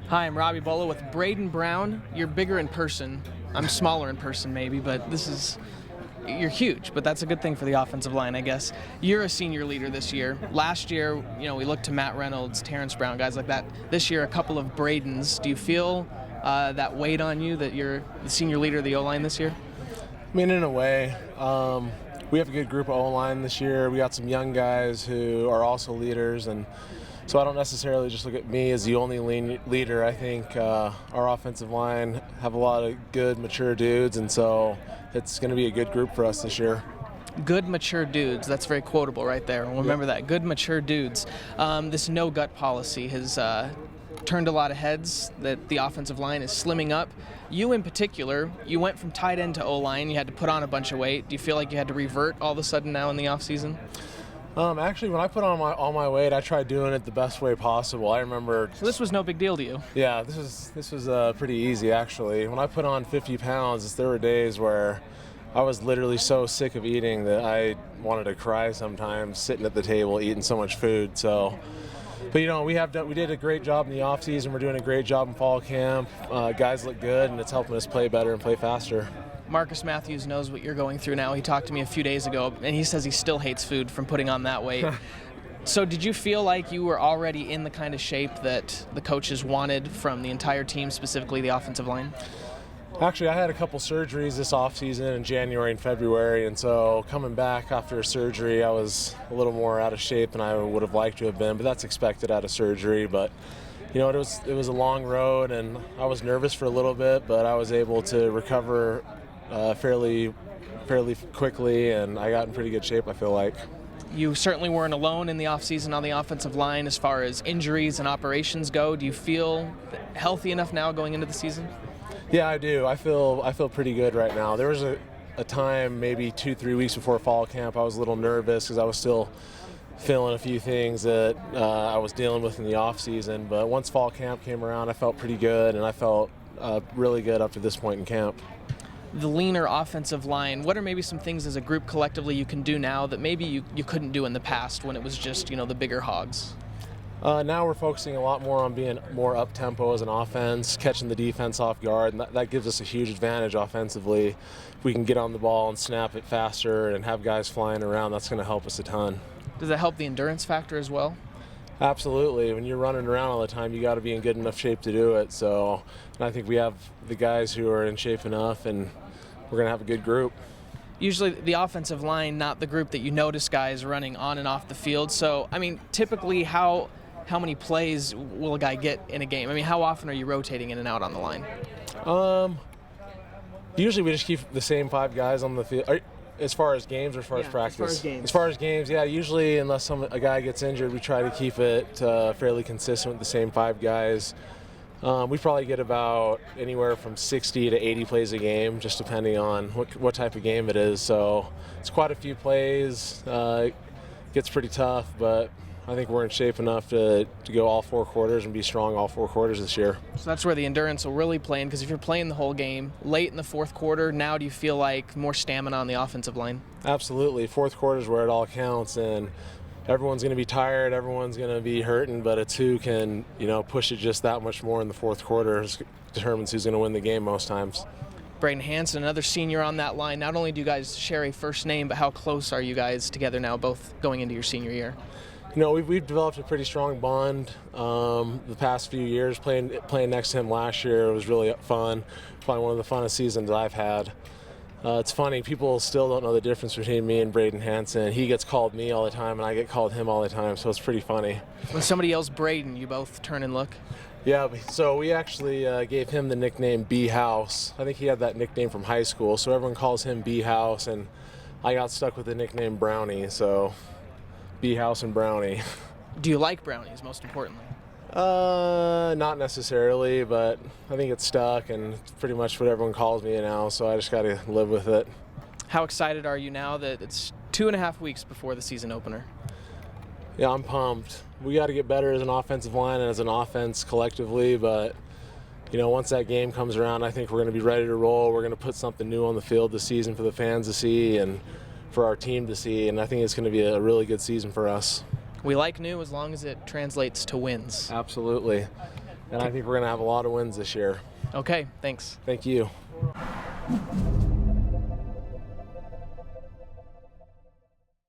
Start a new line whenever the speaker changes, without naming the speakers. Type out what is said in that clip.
Hi, I'm Robbie Bullough with Braden Brown. You're bigger in person. I'm smaller in person maybe, but you're huge, but that's a good thing for the offensive line, I guess. You're a senior leader this year. Last year, we looked to Matt Reynolds, Terrence Brown, guys like that. This year, a couple of Bradens. Do you feel that weight on you that you're the senior leader of the O-line this year?
I mean, in a way. We have a good group of O-line this year. We got some young guys who are also leaders, and so I don't necessarily just look at me as the only leader. I think our offensive line have a lot of good, mature dudes, and so it's going to be a good group for us this year.
Good, mature dudes. That's very quotable right there. We'll remember that. Good, mature dudes. This no-gut policy has turned a lot of heads, that the offensive line is slimming up. You in particular, you went from tight end to O-line. You had to put on a bunch of weight. Do you feel like you had to revert all of a sudden now in the offseason?
Actually, when I put on all my weight, I tried doing it the best way possible. I remember.
So this was no big deal to you?
Yeah, this was pretty easy actually. When I put on 50 pounds, there were days where I was literally so sick of eating that I wanted to cry sometimes, sitting at the table eating so much food. So, but we did a great job in the off season. We're doing a great job in fall camp. Guys look good, and it's helping us play better and play faster.
Marcus Matthews knows what you're going through now. He talked to me a few days ago, and he says he still hates food from putting on that weight. So did you feel like you were already in the kind of shape that the coaches wanted from the entire team, specifically the offensive line?
Actually, I had a couple surgeries this offseason in January and February, and so coming back after a surgery, I was a little more out of shape than I would have liked to have been, but that's expected out of surgery. But it was a long road, and I was nervous for a little bit, but I was able to recover fairly quickly, and I got in pretty good shape, I feel like.
You certainly weren't alone in the offseason on the offensive line as far as injuries and operations go. Do you feel healthy enough now going into the season?
Yeah, I do. I feel pretty good right now. There was a time, maybe 2-3 weeks before fall camp, I was a little nervous because I was still feeling a few things that I was dealing with in the off season. But once fall camp came around, I felt pretty good, and I felt really good up to this point in camp.
The leaner offensive line, what are maybe some things as a group collectively you can do now that maybe you couldn't do in the past when it was just, the bigger hogs?
Now we're focusing a lot more on being more up-tempo as an offense, catching the defense off guard, and that gives us a huge advantage offensively. If we can get on the ball and snap it faster and have guys flying around, that's going to help us a ton.
Does that help the endurance factor as well?
Absolutely. When you're running around all the time, you got to be in good enough shape to do it. So, and I think we have the guys who are in shape enough, and we're going to have a good group.
Usually the offensive line, not the group that you notice guys running on and off the field. So, typically how many plays will a guy get in a game? How often are you rotating in and out on the line?
Usually we just keep the same 5 guys on the field. As far as games or as far as practice? As far as games, yeah. Usually, unless a guy gets injured, we try to keep it fairly consistent with the same 5 guys. We probably get about anywhere from 60 to 80 plays a game, just depending on what type of game it is. So it's quite a few plays. It gets pretty tough, but I think we're in shape enough to go all 4 quarters and be strong all 4 quarters this year.
So that's where the endurance will really play in, because if you're playing the whole game, late in the 4th quarter, now do you feel like more stamina on the offensive line?
Absolutely. 4th quarter is where it all counts, and everyone's going to be tired, everyone's going to be hurting, but it's who can, push it just that much more in the 4th quarter determines who's going to win the game most times.
Braden Hansen, another senior on that line. Not only do you guys share a first name, but how close are you guys together now, both going into your senior year?
We've developed a pretty strong bond the past few years. Playing next to him last year was really fun. Probably one of the funnest seasons I've had. It's funny, people still don't know the difference between me and Braden Hansen. He gets called me all the time, and I get called him all the time, so it's pretty funny.
When somebody yells Braden, you both turn and look?
Yeah, so we actually gave him the nickname B-House. I think he had that nickname from high school, so everyone calls him B-House, and I got stuck with the nickname Brownie, so B-House and Brownie.
Do you like brownies, most importantly?
Not necessarily, but I think it's stuck, and it's pretty much what everyone calls me now, so I just got to live with it.
How excited are you now that it's 2.5 weeks before the season opener?
Yeah, I'm pumped. We got to get better as an offensive line and as an offense collectively, but once that game comes around, I think we're going to be ready to roll. We're going to put something new on the field this season for the fans to see and for our team to see, and I think it's going to be a really good season for us.
We like new as long as it translates to wins.
Absolutely. And I think we're going to have a lot of wins this year.
Okay, thanks.
Thank you.